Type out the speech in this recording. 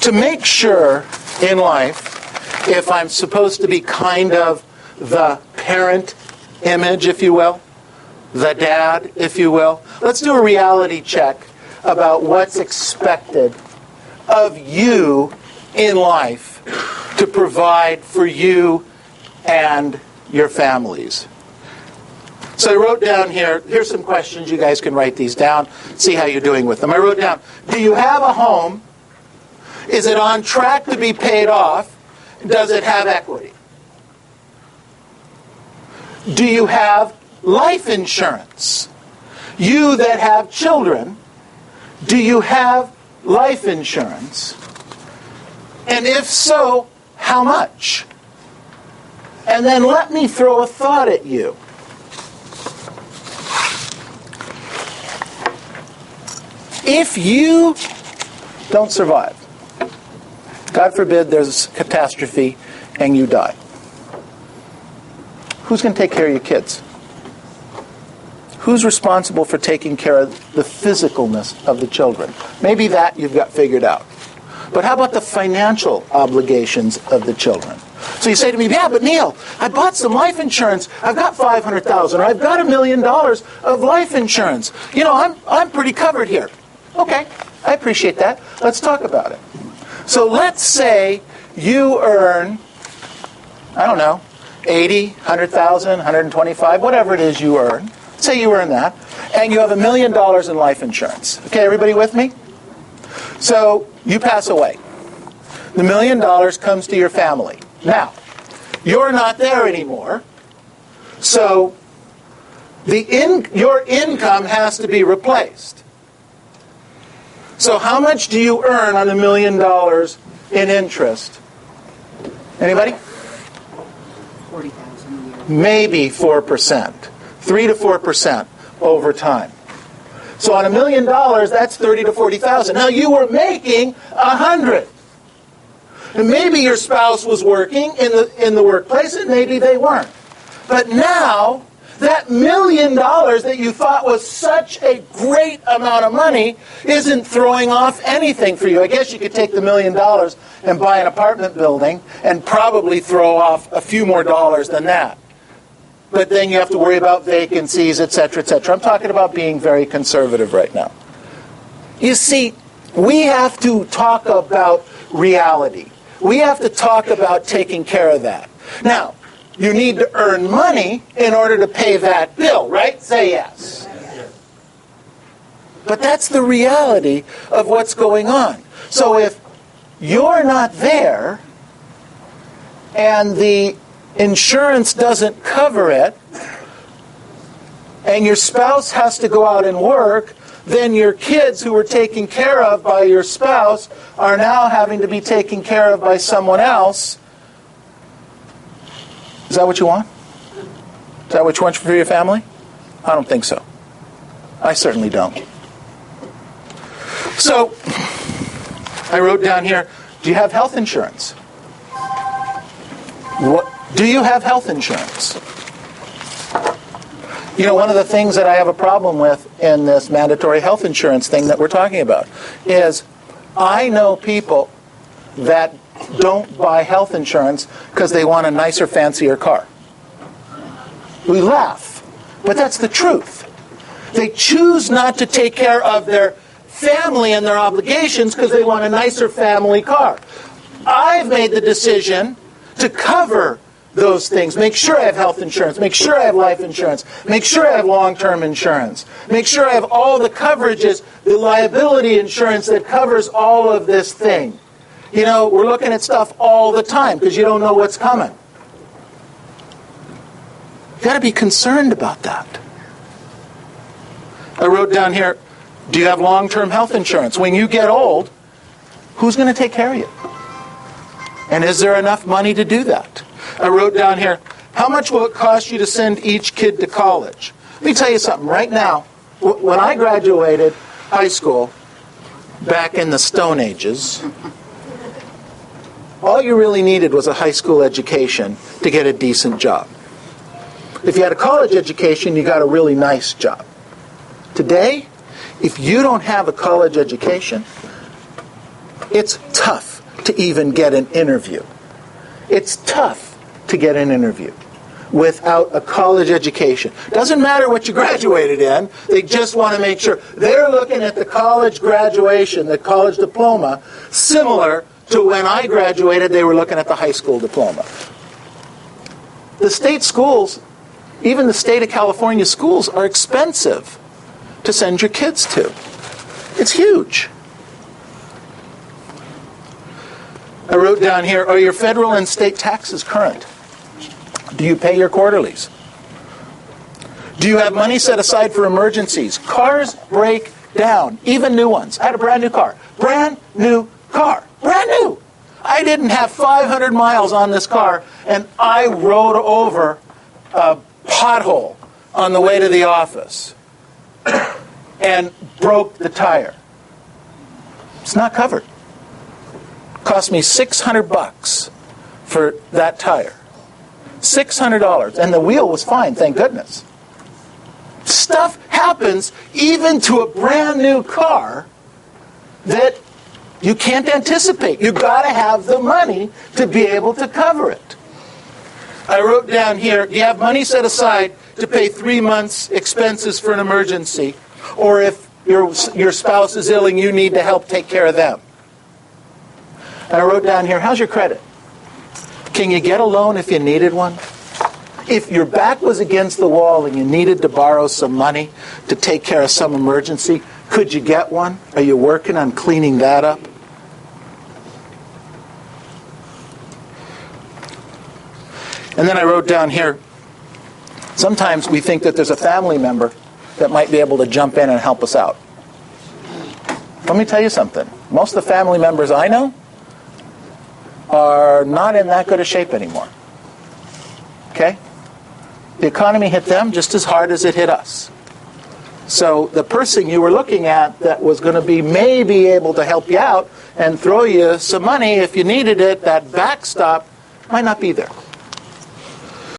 to make sure in life, if I'm supposed to be kind of the parent image, if you will, the dad, if you will, let's do a reality check about what's expected of you in life to provide for you and your families. So I wrote down here, here's some questions. You guys can write these down, see how you're doing with them. I wrote down, do you have a home? Is it on track to be paid off? Does it have equity? Do you have life insurance? You that have children, do you have life insurance? And if so, how much? And then let me throw a thought at you. If you don't survive, God forbid there's a catastrophe and you die, who's going to take care of your kids? Who's responsible for taking care of the physicalness of the children? Maybe that you've got figured out. But how about the financial obligations of the children? So you say to me, yeah, but Neil, I bought some life insurance. I've got $500,000 or I've got $1 million of life insurance. You know, I'm pretty covered here. Okay, I appreciate that. Let's talk about it. So let's say you earn, I don't know, 80, 100,000, 125, whatever it is you earn. Say you earn that, and you have $1 million in life insurance. Okay, everybody with me? So you pass away. The $1 million comes to your family. Now, you're not there anymore, so your income has to be replaced. So how much do you earn on $1 million in interest? Anybody? 40,000 a year. Maybe 4%. 3 to 4% over time. So on $1 million, that's 30 to 40,000. Now you were making 100. And maybe your spouse was working in the workplace, and maybe they weren't. But now, that $1 million that you thought was such a great amount of money isn't throwing off anything for you. I guess you could take the $1 million and buy an apartment building and probably throw off a few more dollars than that. But then you have to worry about vacancies, etc., etc. I'm talking about being very conservative right now. You see, we have to talk about reality. We have to talk about taking care of that. Now, you need to earn money in order to pay that bill, right? Say yes. But that's the reality of what's going on. So if you're not there and the insurance doesn't cover it and your spouse has to go out and work, then your kids who were taken care of by your spouse are now having to be taken care of by someone else. Is that what you want? Is that what you want for your family? I don't think so. I certainly don't. So, I wrote down here, do you have health insurance? Do you have health insurance? You know, one of the things that I have a problem with in this mandatory health insurance thing that we're talking about is I know people that don't buy health insurance because they want a nicer, fancier car. We laugh, but that's the truth. They choose not to take care of their family and their obligations because they want a nicer family car. I've made the decision to cover those things. Make sure I have health insurance. Make sure I have life insurance. Make sure I have long-term insurance. Make sure I have all the coverages, the liability insurance that covers all of this thing. You know, we're looking at stuff all the time because you don't know what's coming. You've got to be concerned about that. I wrote down here, do you have long-term health insurance? When you get old, who's going to take care of you? And is there enough money to do that? I wrote down here, how much will it cost you to send each kid to college? Let me tell you something. Right now, when I graduated high school, back in the Stone Ages, all you really needed was a high school education to get a decent job. If you had a college education, you got a really nice job. Today, if you don't have a college education, it's tough to even get an interview. It's tough to get an interview without a college education. Doesn't matter what you graduated in, they just want to make sure. They're looking at the college graduation, the college diploma, similar to when I graduated, they were looking at the high school diploma. The state schools, even the state of California schools, are expensive to send your kids to. It's huge. I wrote down here, are your federal and state taxes current? Do you pay your quarterlies? Do you have money set aside for emergencies? Cars break down, even new ones. I had a brand new car. Brand new car. Brand new. I didn't have 500 miles on this car, and I rode over a pothole on the way to the office and broke the tire. It's not covered. Cost me $600 for that tire. $600. And the wheel was fine, thank goodness. Stuff happens even to a brand new car that you can't anticipate. You've got to have the money to be able to cover it. I wrote down here, do you have money set aside to pay 3 months' expenses for an emergency? Or if your spouse is ill and you need to help take care of them? And I wrote down here, how's your credit? Can you get a loan if you needed one? If your back was against the wall and you needed to borrow some money to take care of some emergency, could you get one? Are you working on cleaning that up? And then I wrote down here, sometimes we think that there's a family member that might be able to jump in and help us out. Let me tell you something. Most of the family members I know are not in that good a shape anymore. Okay? The economy hit them just as hard as it hit us. So the person you were looking at that was going to be maybe able to help you out and throw you some money if you needed it, that backstop, might not be there.